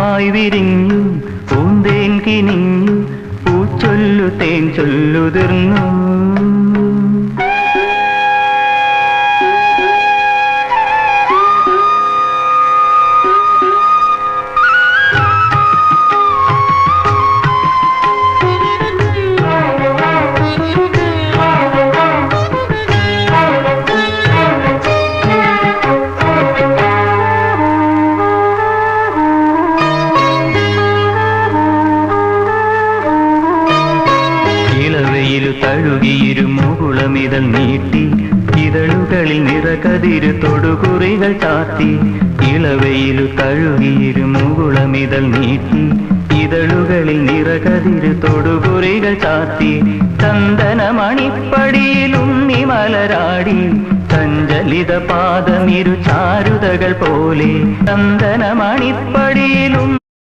ആയി വിരിഞ്ഞു പൂന്തേൻ കിനിഞ്ഞു പൂച്ചൊല്ലു തേൻ ചൊല്ലുതിർന്നു. തഴുകിയിരു മുകുളമിതൾ നീട്ടി ഇതളുകളിൽ നിറകതിരു തൊടുകുറികൾ ചാത്തി. ഇളവയിലു തഴുകിയിരു മുകുളമിതൾ നീട്ടി ഇതളുകളിൽ നിറകതിരു തൊടുകുറികൾ ചാത്തി. ചന്ദനമണിപ്പടിയിൽ ഉണ്ണി മലരാടി സഞ്ചലിത പാദമിരു ചാരുതകൾ പോലെ. ചന്ദനമണിപ്പടിയിലും